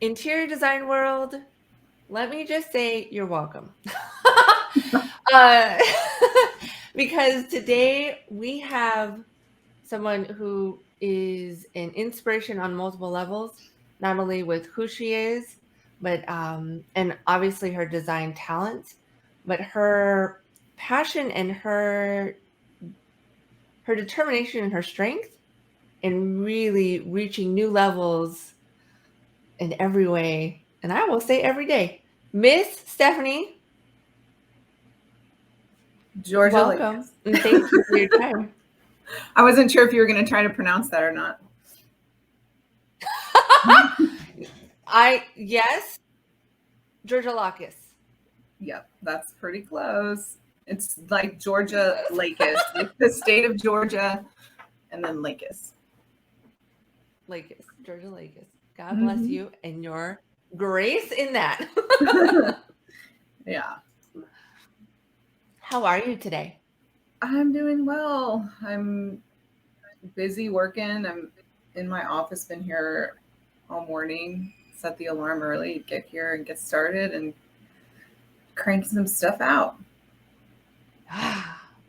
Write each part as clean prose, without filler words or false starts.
interior design world, let me just say you're welcome. uh, because today we have someone who is an inspiration on multiple levels, not only with who she is, but and obviously her design talent, but her passion and her determination and her strength in really reaching new levels in every way, and I will say every day. Miss Stephanie, welcome, Georgoulakis. and thank you for your time. I wasn't sure if you were going to try to pronounce that or not. Yes, Georgoulakis. Yep, that's pretty close. It's like Pretty Georgia close. Lakis, like the state of Georgia, and then Lakis. Lakis, Georgoulakis. God bless Mm-hmm. you and your grace in that. Yeah, How are you today? I'm doing well. I'm busy working. I'm in my office, been here all morning. Set the alarm early, get here and get started and crank some stuff out.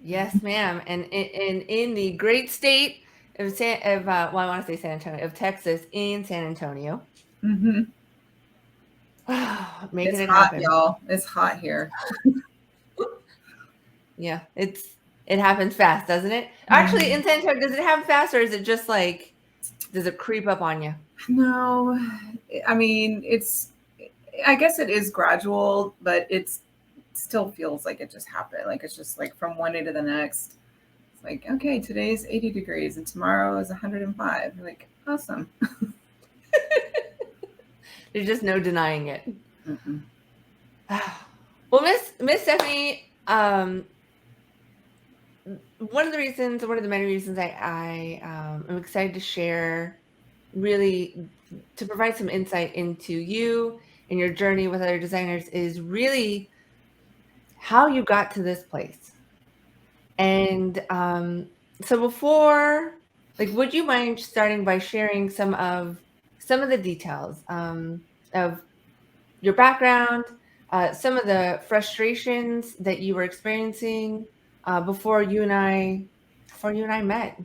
Yes, ma'am. And in the great state well, I want to say San Antonio, of Texas, in San Antonio, Mm-hmm. making It's it hot, happen. y'all. It's hot here. Yeah, it happens fast, doesn't it? Actually, Mhm. in San Antonio, does it happen fast, or is it just like does it creep up on you? No, I mean, I guess it is gradual, but it still feels like it just happened. Like it's just like from one day to the next. It's like, okay, today's 80 degrees and tomorrow is 105. You're like, awesome. There's just no denying it. Mm-mm. Well, Miss Stephanie, one of the many reasons I am excited to share, really to provide some insight into you and your journey with other designers, is really how you got to this place. And so before, like, would you mind starting by sharing some of the details of your background, some of the frustrations that you were experiencing before you and I met?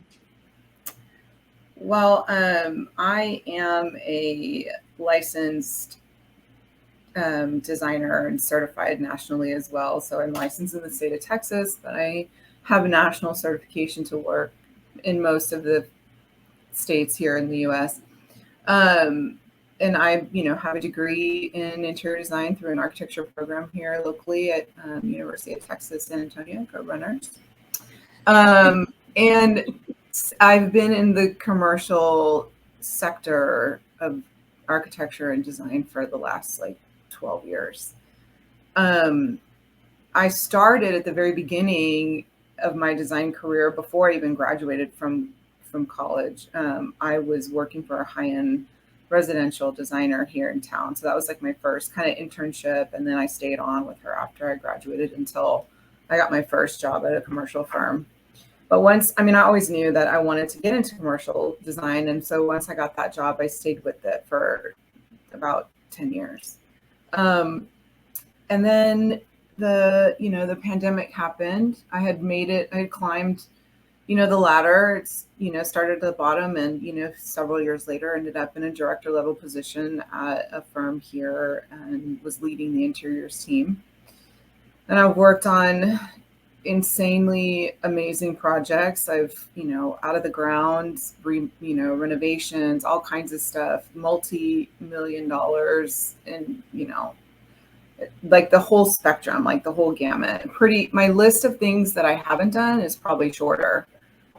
Well, I am a licensed designer and certified nationally as well. So I'm licensed in the state of Texas, but I have a national certification to work in most of the states here in the U.S. Um, and I, have a degree in interior design through an architecture program here locally at University of Texas, San Antonio, Go Runners. And I've been in the commercial sector of architecture and design for the last like 12 years. Um, I started at the very beginning of my design career before I even graduated from college. I was working for a high-end residential designer here in town. So that was like my first kind of internship. And then I stayed on with her after I graduated until I got my first job at a commercial firm. But I always knew that I wanted to get into commercial design. And so once I got that job, I stayed with it for about 10 years. Um, and then the pandemic happened. I had climbed the ladder. It's started at the bottom, and several years later ended up in a director level position at a firm here and was leading the interiors team. And I've worked on insanely amazing projects. I've out of the ground renovations, all kinds of stuff, multi-million dollars, and like the whole spectrum, like the whole gamut. My list of things that I haven't done is probably shorter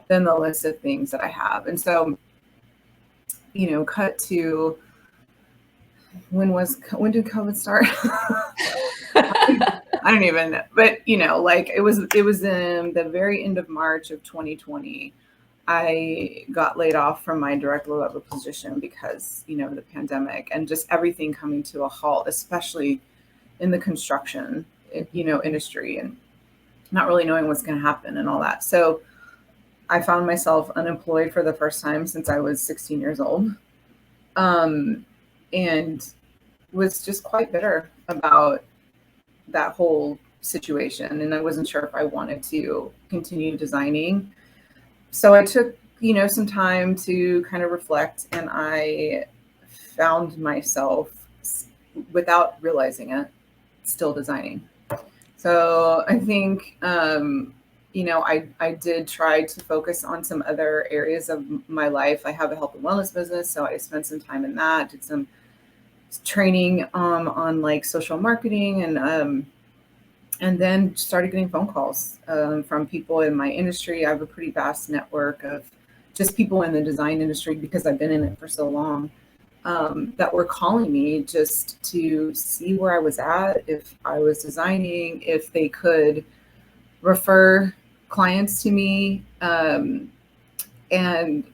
than the list of things that I have. And so, cut to when did COVID start? I don't even know. But like it was in the very end of March of 2020. I got laid off from my director level position because, the pandemic and just everything coming to a halt, especially in the construction, industry, and not really knowing what's going to happen and all that. So I found myself unemployed for the first time since I was 16 years old. And was just quite bitter about that whole situation, and I wasn't sure if I wanted to continue designing. So I took, some time to kind of reflect, and I found myself, without realizing it, still designing. So I think, I did try to focus on some other areas of my life. I have a health and wellness business, so I spent some time in that, did some training on like social marketing, and then started getting phone calls from people in my industry. I have a pretty vast network of just people in the design industry because I've been in it for so long, that were calling me just to see where I was at, if I was designing, if they could refer clients to me. And, I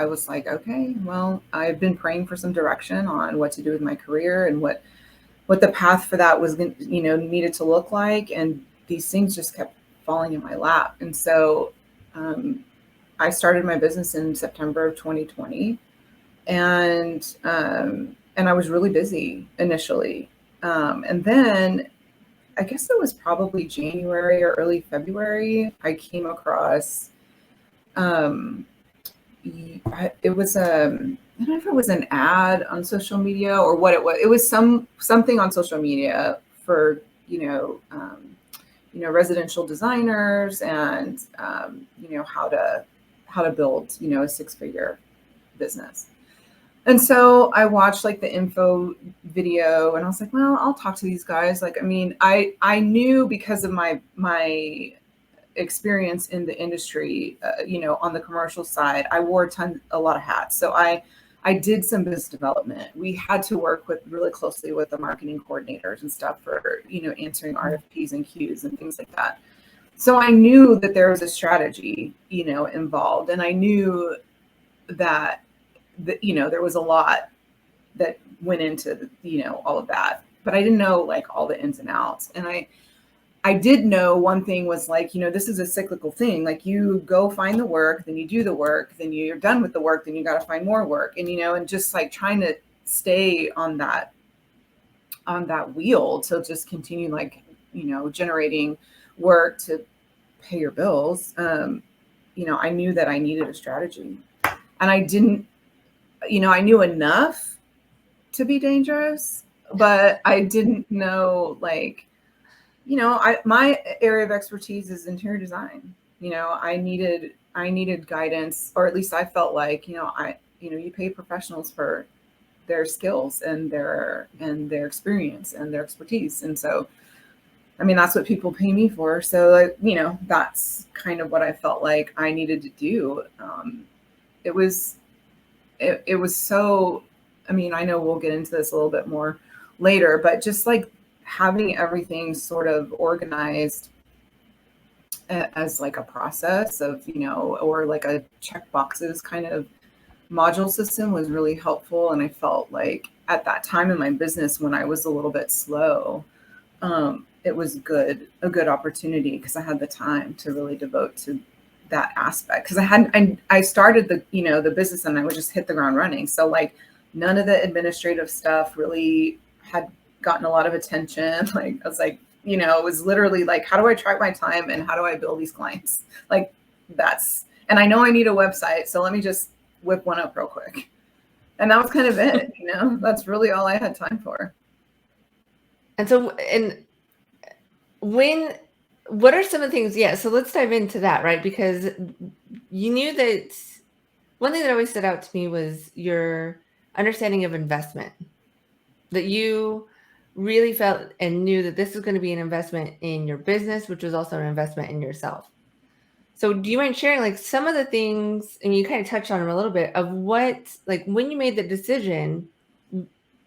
was like, okay, well, I've been praying for some direction on what to do with my career and what the path for that was, needed to look like. And these things just kept falling in my lap. And so I started my business in September of 2020, and I was really busy initially. And then I guess it was probably January or early February, I came across, um, it was I don't know if it was an ad on social media or what it was. It was something on social media for, residential designers, and how to build, a six-figure business. And so I watched like the info video, and I was like, well, I'll talk to these guys. Like, I mean, I knew because of my experience in the industry, on the commercial side, I wore a lot of hats. So I did some business development. We had to work with really closely with the marketing coordinators and stuff for, answering RFPs and queues and things like that. So I knew that there was a strategy, involved, and I knew that there was a lot that went into, all of that, but I didn't know like all the ins and outs. And I did know one thing was like, this is a cyclical thing. Like, you go find the work, then you do the work, then you're done with the work, then you got to find more work. And, and just like trying to stay on that wheel to just continue, like, generating work to pay your bills. I knew that I needed a strategy, and I didn't, I knew enough to be dangerous, but I didn't know, like, my area of expertise is interior design. I needed guidance, or at least I felt like, you pay professionals for their skills and their experience and their expertise. And so, I mean, that's what people pay me for. So, like, that's kind of what I felt like I needed to do. It was so, I mean, I know we'll get into this a little bit more later, but just like having everything sort of organized as like a process of, or like a check boxes kind of module system was really helpful. And I felt like at that time in my business, when I was a little bit slow, it was a good opportunity because I had the time to really devote to that aspect. Because I started the business, and I would just hit the ground running. So like none of the administrative stuff really had gotten a lot of attention. Like, I was like, it was literally like, how do I track my time and how do I bill these clients? Like, and I know I need a website, so let me just whip one up real quick. And that was kind of it, that's really all I had time for. And so, what are some of the things? Yeah. So let's dive into that, right? Because you knew that one thing that always stood out to me was your understanding of investment, that you really felt and knew that this was going to be an investment in your business, which was also an investment in yourself. So do you mind sharing like some of the things, and you kind of touched on them a little bit, of what, like when you made the decision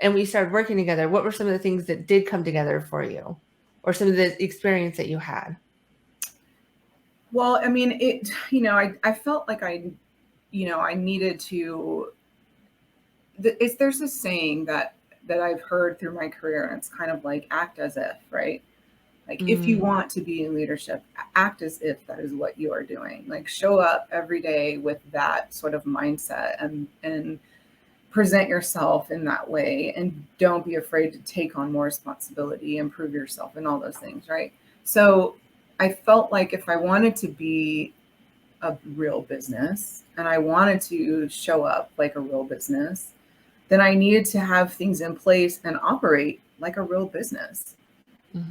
and we started working together, what were some of the things that did come together for you, or some of the experience that you had? Well, I mean, I felt like I needed to, there's this saying that I've heard through my career, and it's kind of like act as if, right? Like, if you want to be in leadership, act as if that is what you are doing. Like, show up every day with that sort of mindset, and present yourself in that way, and don't be afraid to take on more responsibility, improve yourself, and all those things, right? So I felt like if I wanted to be a real business and I wanted to show up like a real business, then I needed to have things in place and operate like a real business.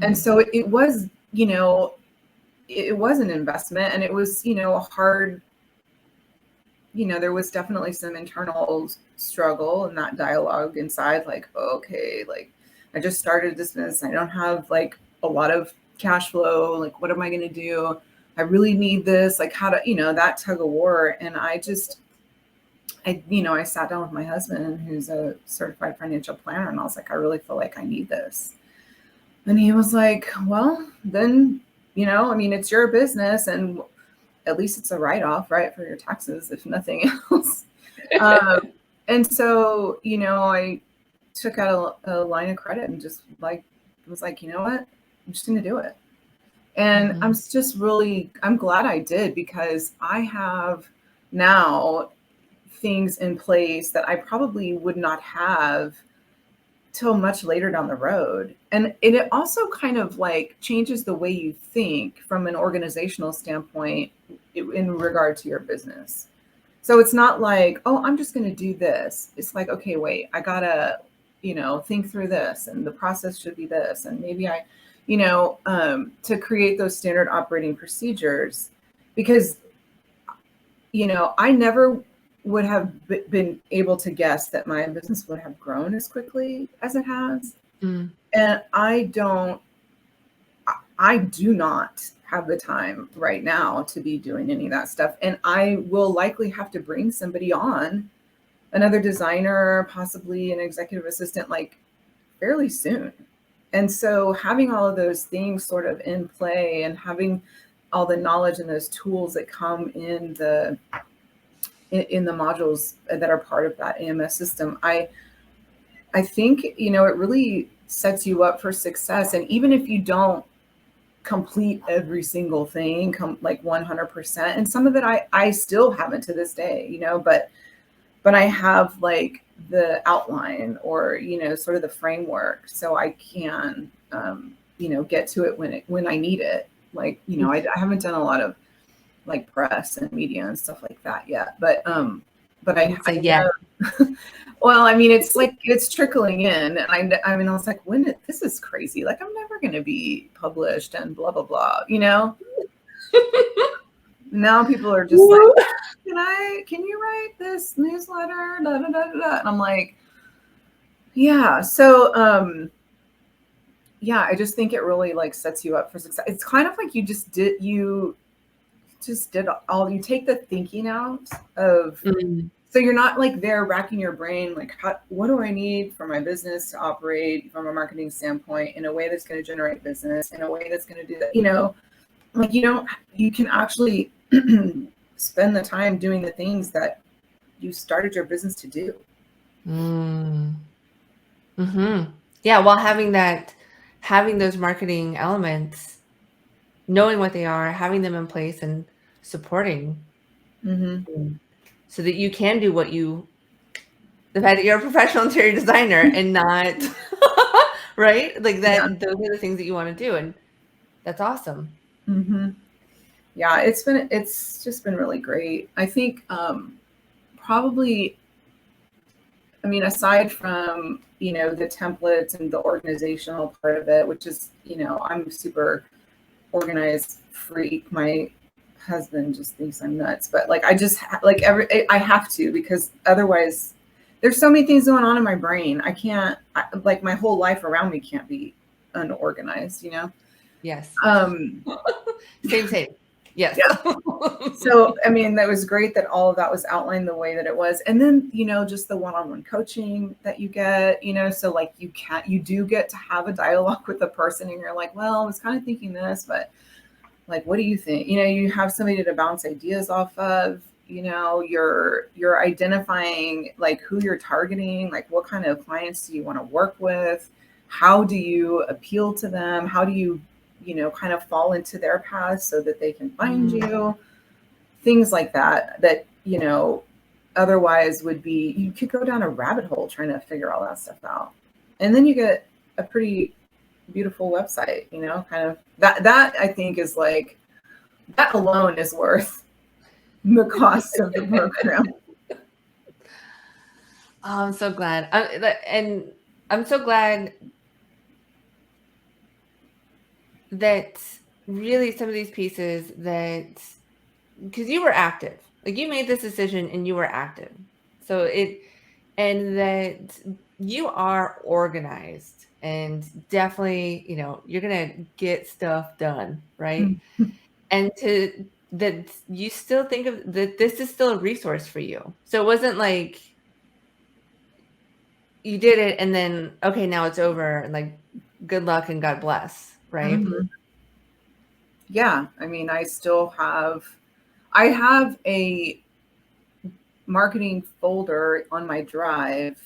And so it was, it was an investment, and it was, a hard, there was definitely some internal struggle and that dialogue inside, like, okay, like I just started this business. I don't have like a lot of cash flow. Like, what am I going to do? I really need this. Like, how to, that tug of war. And I sat down with my husband, who's a certified financial planner, and I was like, I really feel like I need this. And he was like, well, then, it's your business, and at least it's a write-off, right, for your taxes, if nothing else. And so, I took out a line of credit and just was like, you know what, I'm just going to do it. And I'm glad I did, because I have now things in place that I probably would not have till much later down the road. And it also kind of like changes the way you think from an organizational standpoint in regard to your business. So it's not like, oh, I'm just going to do this. It's like, okay, wait, I gotta, think through this, and the process should be this. And maybe to create those standard operating procedures, because, I never would have been able to guess that my business would have grown as quickly as it has. And I do not have the time right now to be doing any of that stuff. And I will likely have to bring somebody on, another designer, possibly an executive assistant, like fairly soon. And so having all of those things sort of in play, and having all the knowledge and those tools that come in the modules that are part of that AMS system, I think, it really sets you up for success. And even if you don't complete every single thing, like 100%, and some of it I still haven't to this day, but I have like the outline, or, sort of the framework, so I can, get to it when I need it. Like, I haven't done a lot of like press and media and stuff like that yet, but I well, it's like it's trickling in, and I was like, this is crazy, like I'm never going to be published and blah blah blah, Now people are just like, can you write this newsletter, da, da, da, da. And I'm like, yeah. So I just think it really like sets you up for success. It's kind of like you take the thinking out of, so you're not like there racking your brain, like, what do I need for my business to operate from a marketing standpoint in a way that's going to generate business, in a way that's going to do that, like you can actually spend the time doing the things that you started your business to do. Yeah, while having those marketing elements, knowing what they are, having them in place, and supporting, so that you can do the fact that you're a professional interior designer and not right, like that. Yeah. Those are the things that you want to do, and that's awesome. Yeah, it's just been really great. I think probably, aside from, the templates and the organizational part of it, which is, I'm super organized freak. My husband just thinks I'm nuts, but like, I just I have to, because otherwise there's so many things going on in my brain. I can't, like my whole life around me can't be unorganized, Yes. Same. Yes. Yeah. So, that was great that all of that was outlined the way that it was. And then, just the one-on-one coaching that you get, so like you do get to have a dialogue with a person, and you're like, well, I was kind of thinking this, but like, what do you think? You have somebody to bounce ideas off of, you're identifying like who you're targeting, like what kind of clients do you want to work with? How do you appeal to them? How do you, kind of fall into their path so that they can find you? Things like that, otherwise would be, you could go down a rabbit hole trying to figure all that stuff out. And then you get a pretty beautiful website, you know, kind of that I think is like, that alone is worth the cost of the program. Oh, I'm so glad. And I'm so glad that really some of these pieces that, because you were active, like you made this decision and you were active. So and that you are organized and definitely, you're going to get stuff done, right? And that you still think of that this is still a resource for you. So it wasn't like you did it and then, okay, now it's over and like, good luck and God bless, right? Mm-hmm. Yeah. I mean, I have a marketing folder on my drive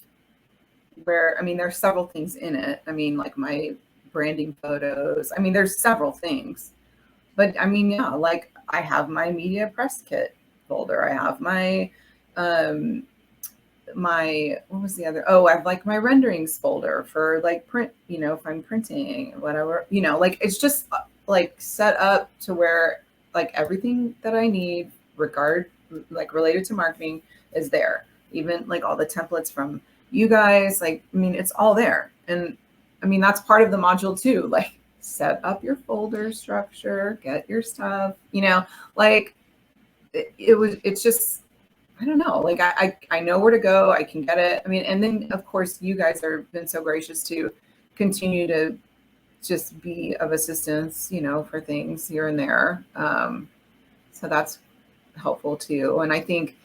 where, I mean, there's several things in it. I mean, like my branding photos. I mean, there's several things. But I mean, yeah, like I have my media press kit folder. I have my what was the other? Oh, I have like my renderings folder for like print, you know, if I'm printing, whatever, you know, like it's just like set up to where like everything that I need like related to marketing is there. Even like all the templates from you guys, like, I mean, it's all there. And I mean, that's part of the module too. Like, set up your folder structure, get your stuff, you know, like it's just, I don't know, like I know where to go. I can get it. I mean, and then of course you guys have been so gracious to continue to just be of assistance, you know, for things here and there. So that's helpful too. And I think,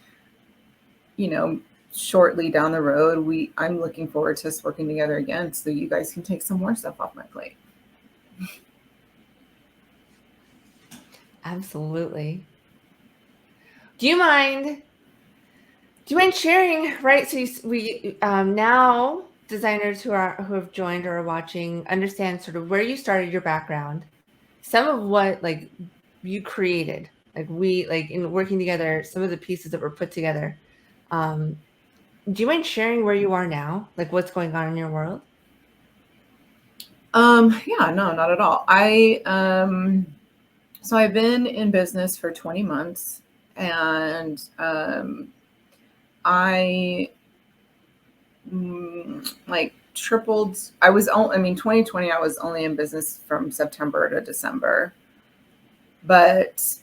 you know, shortly down the road, I'm looking forward to us working together again so you guys can take some more stuff off my plate. Absolutely. Do you mind sharing, right? So we now designers who have joined or are watching understand sort of where you started, your background, some of what like you created, like in working together, some of the pieces that were put together. Do you mind sharing where you are now, like what's going on in your world? Yeah, no, not at all. So I've been in business for 20 months, and I like tripled. I mean, 2020, I was only in business from September to December, but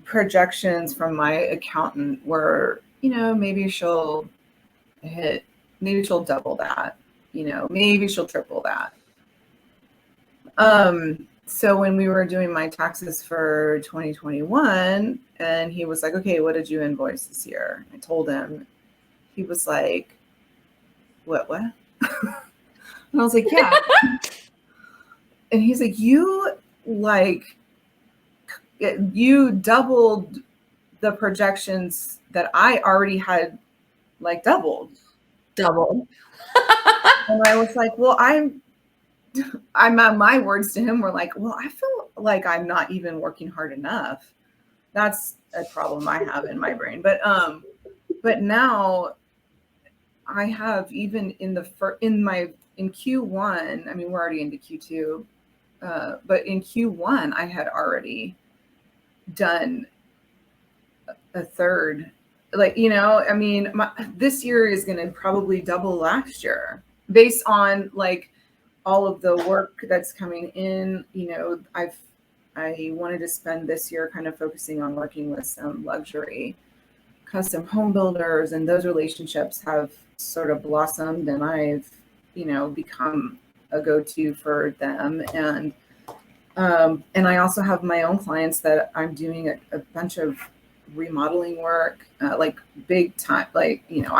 projections from my accountant were, you know, maybe she'll double that, you know, maybe she'll triple that. So when we were doing my taxes for 2021, and he was like, okay, what did you invoice this year? I told him. He was like, what? And I was like, yeah. And he's like, you doubled the projections that I already had like doubled. And I was like, well, my words to him were like, well, I feel like I'm not even working hard enough. That's a problem I have in my brain. But now I have, even in Q1, I mean, we're already into Q2, but in Q1, I had already done a third. Like, you know, I mean, this year is going to probably double last year based on like all of the work that's coming in. You know, I wanted to spend this year kind of focusing on working with some luxury custom home builders, and those relationships have sort of blossomed, and I've, you know, become a go-to for them. And I also have my own clients that I'm doing a bunch of remodeling work, like big time, like, you know,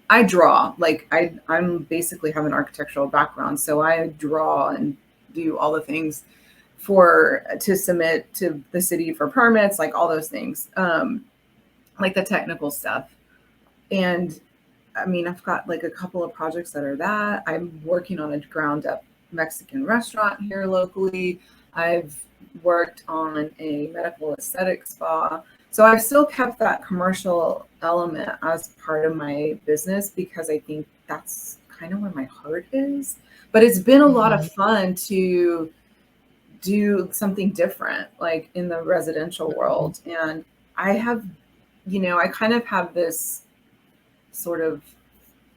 I draw, like I'm basically have an architectural background. So I draw and do all the things to submit to the city for permits, like all those things, like the technical stuff. And I mean, I've got like a couple of projects that are that. I'm working on a ground up Mexican restaurant here locally. I've worked on a medical aesthetic spa. So I've still kept that commercial element as part of my business because I think that's kind of where my heart is. But it's been a lot of fun to do something different, like in the residential world. And I have, I kind of have this sort of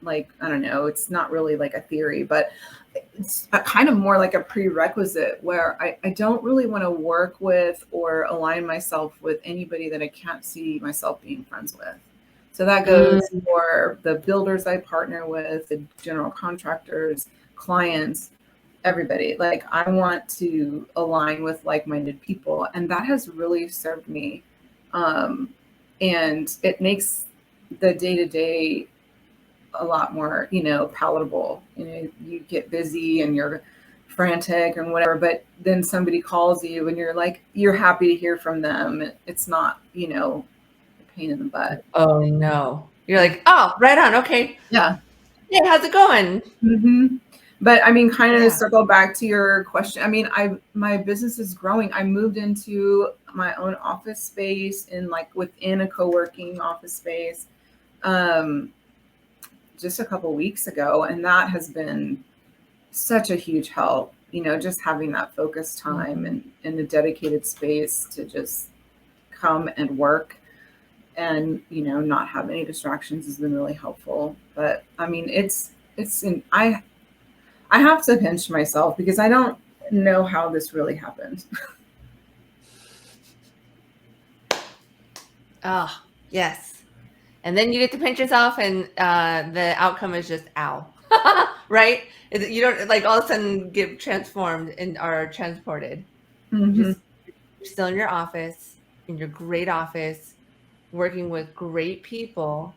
like, I don't know, it's not really like a theory, but it's a kind of more like a prerequisite where I don't really want to work with or align myself with anybody that I can't see myself being friends with. So that goes for the builders I partner with, the general contractors, clients, everybody. Like I want to align with like-minded people, and that has really served me. And it makes the day-to-day a lot more, palatable. You get busy and you're frantic and whatever, but then somebody calls you and you're like, you're happy to hear from them. It's not, a pain in the butt. Oh no. You're like, oh, right on. Okay. Yeah. Hey, how's it going? Mm-hmm. But I mean, kind of Yeah. circle back to your question. I mean, my business is growing. I moved into my own office space within a co-working office space. Just a couple weeks ago, and that has been such a huge help, just having that focused time and a dedicated space to just come and work and not have any distractions has been really helpful. But I mean, I have to pinch myself because I don't know how this really happened. Oh, yes. And then you get to pinch yourself and the outcome is just ow. Right? You don't like all of a sudden get transformed and are transported. Mm-hmm. You're still in your office, in your great office, working with great people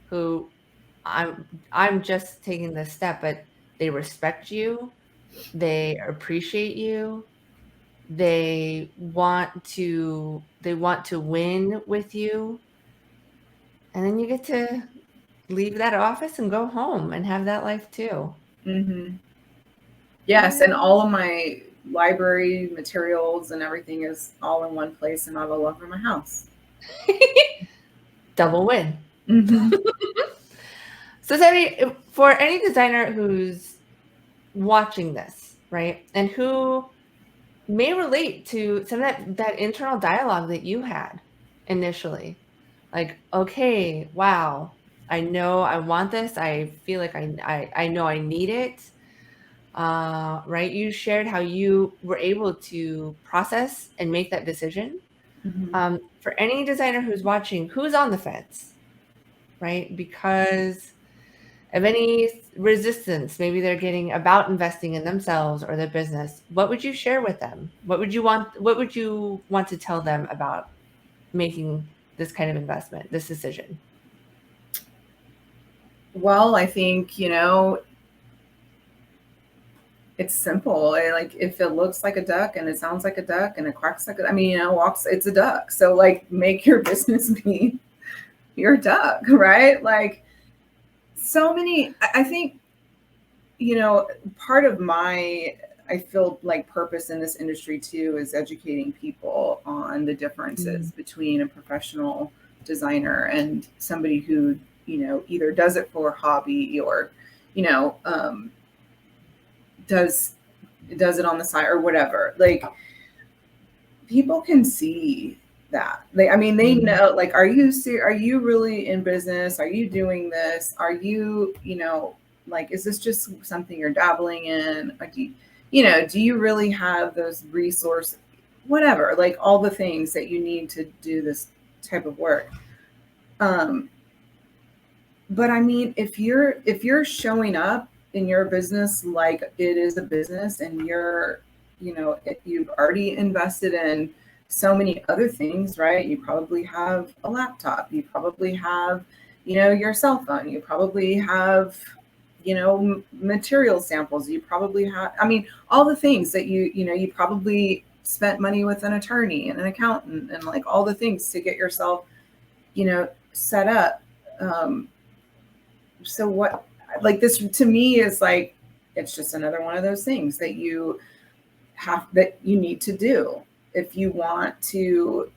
who I'm just taking this step, but they respect you, they appreciate you, they want to win with you. And then you get to leave that office and go home and have that life too. Mm-hmm. Yes, and all of my library materials and everything is all in one place and not all over my house. Double win. Mm-hmm. So, Sammy, for any designer who's watching this, right, and who may relate to some of that internal dialogue that you had initially, like, okay, wow, I know I want this. I feel like I know I need it. Right? You shared how you were able to process and make that decision. Mm-hmm. For any designer who's watching, who's on the fence, right? Because of any resistance, maybe they're getting about investing in themselves or their business. What would you share with them? What would you want to tell them about making this kind of investment, this decision? Well, I think, it's simple. Like if it looks like a duck and it sounds like a duck and it quacks like I mean, walks, it's a duck. So like make your business be your duck, right? Like so many, I think, part of I feel like purpose in this industry too is educating people on the differences between a professional designer and somebody who, either does it for hobby or, does it on the side or whatever. Like people can see that. They know, like, are you really in business? Are you doing this? Are you, like, is this just something you're dabbling in? Or do you really have those resources? Whatever, like all the things that you need to do this type of work. But I mean, if you're showing up in your business like it is a business and you've already invested in so many other things, right? You probably have a laptop, you probably have, your cell phone, you probably have, material samples, you probably have, I mean, all the things that you probably spent money with an attorney and an accountant and like all the things to get yourself, set up. So what, like this to me is like, it's just another one of those things that you need to do if you want to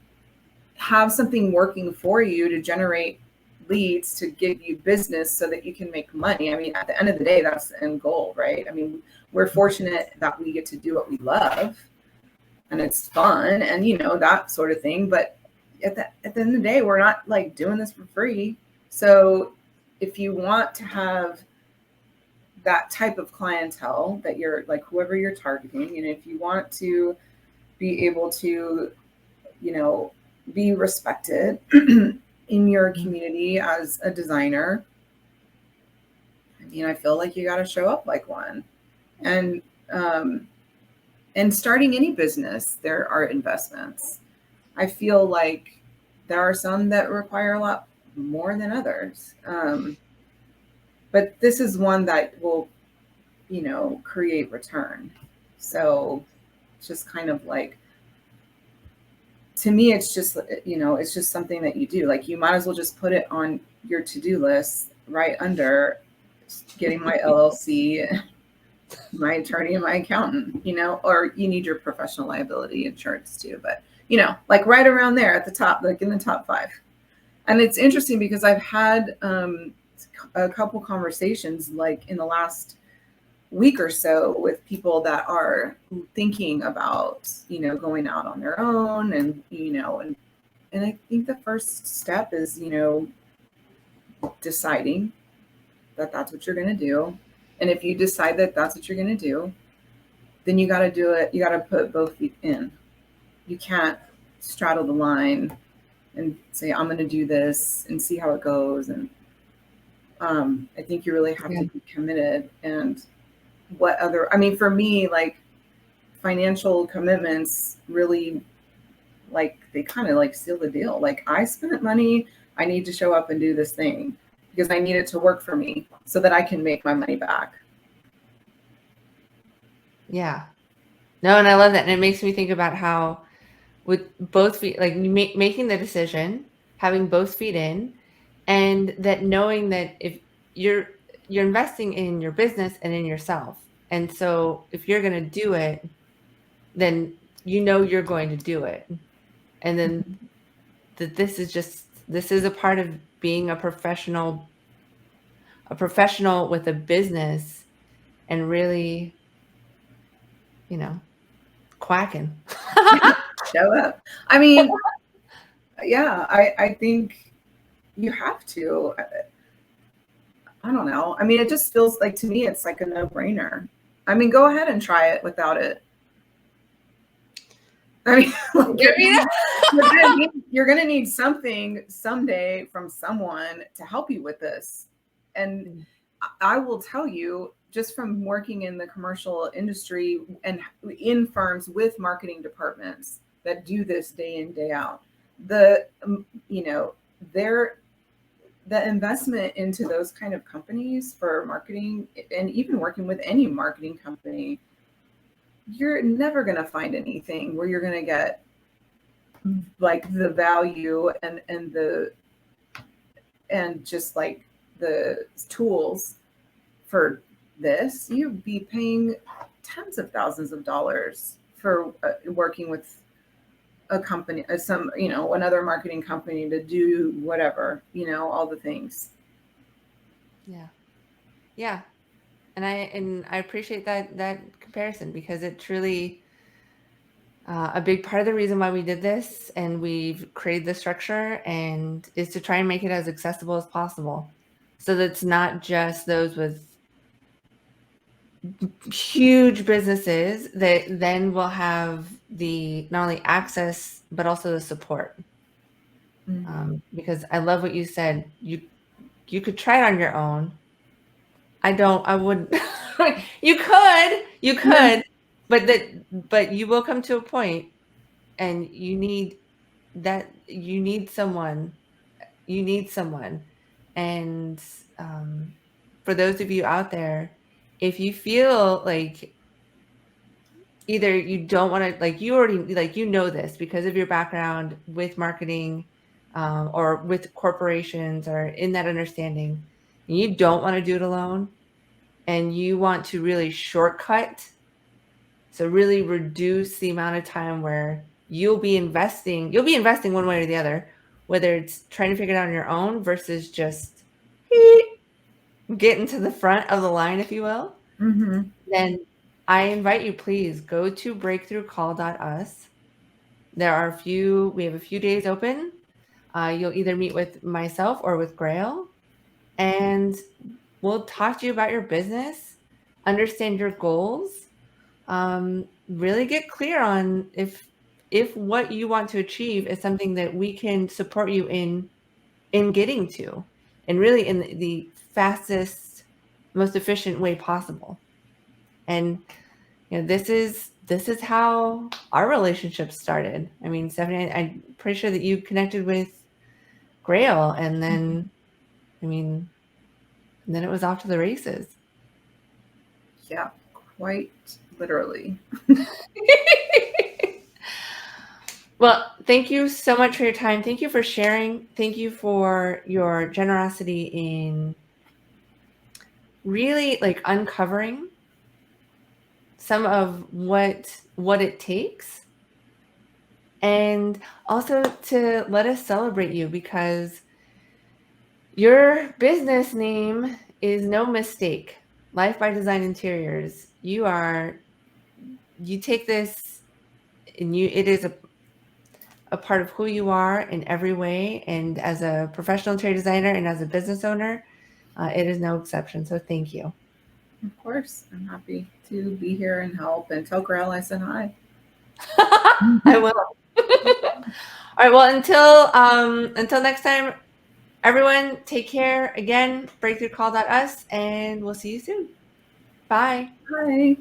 have something working for you to generate leads to give you business so that you can make money. I mean, at the end of the day, that's the end goal, right? I mean, we're fortunate that we get to do what we love and it's fun and, you know, that sort of thing. But at the end of the day, we're not like doing this for free. So if you want to have that type of clientele that you're like, whoever you're targeting, and if you want to be able to, you know, be respected in your community as a designer, I mean, I feel like you got to show up like one. And starting any business, there are investments. I feel like there are some that require a lot more than others. But this is one that will, you know, create return. So it's just kind of like, to me, it's just, you know, it's just something that you do. Like, you might as well just put it on your to-do list right under getting my LLC, my attorney, and my accountant, you know, or you need your professional liability insurance too. But, you know, like right around there at the top, like in the top 5. And it's interesting because I've had a couple conversations like in the last week or so with people that are thinking about, you know, going out on their own, and, you know, and I think the first step is, you know, deciding that that's what you're going to do. And if you decide that that's what you're going to do, then you got to do it. You got to put both feet in. You can't straddle the line and say, I'm going to do this and see how it goes. And I think you really have to be committed. And what other, I mean, for me, like, financial commitments really, like, they kind of like seal the deal. Like, I spent money, I need to show up and do this thing because I need it to work for me so that I can make my money back. Yeah. No, and I love that. And it makes me think about how with both feet, like making the decision, having both feet in, and that knowing that if you're investing in your business and in yourself. And so if you're going to do it, then you know you're going to do it. And then that this is a part of being a professional with a business, and really, you know, quacking. Show up. I mean, yeah, I think you have to. I don't know. I mean, it just feels like, to me, it's like a no-brainer. I mean, go ahead and try it without it. I mean, like, you're gonna need something someday from someone to help you with this. And I will tell you, just from working in the commercial industry and in firms with marketing departments that do this day in, day out, you know, the investment into those kind of companies for marketing, and even working with any marketing company, you're never going to find anything where you're going to get like the value and just like the tools for this. You'd be paying tens of thousands of dollars for working with a company, you know, another marketing company to do whatever, you know, all the things. Yeah. And I appreciate that comparison, because it truly, a big part of the reason why we did this and we've created the structure and is to try and make it as accessible as possible, so that it's not just those with huge businesses that then will have the not only access but also the support. Because I love what you said. You could try it on your own. I wouldn't. You could, but you will come to a point, and you need someone. And for those of you out there, if you feel like either you don't want to, like, you already, like, you know this because of your background with marketing, or with corporations, or in that understanding, and you don't want to do it alone, and you want to really shortcut, so really reduce the amount of time where you'll be investing one way or the other, whether it's trying to figure it out on your own versus just getting to the front of the line, if you will. Mm-hmm. Then I invite you, please go to breakthroughcall.us. We have a few days open. You'll either meet with myself or with Grail, and we'll talk to you about your business, understand your goals, really get clear on if what you want to achieve is something that we can support you in getting to, and really in the fastest, most efficient way possible. And this is how our relationship started. I mean, Stephanie, I'm pretty sure that you connected with Grail, and then, I mean, then it was off to the races. Yeah, quite literally. Well, thank you so much for your time. Thank you for sharing. Thank you for your generosity in really like uncovering some of what it takes, and also to let us celebrate you, because your business name is no mistake. Life by Design Interiors. You take this, and it is a part of who you are in every way. And as a professional interior designer and as a business owner, it is no exception. So thank you. Of course, I'm happy to be here and help, and tell Grail I said hi. I will. All right. Well, until next time, everyone, take care. Again, breakthroughcall.us, and we'll see you soon. Bye. Bye.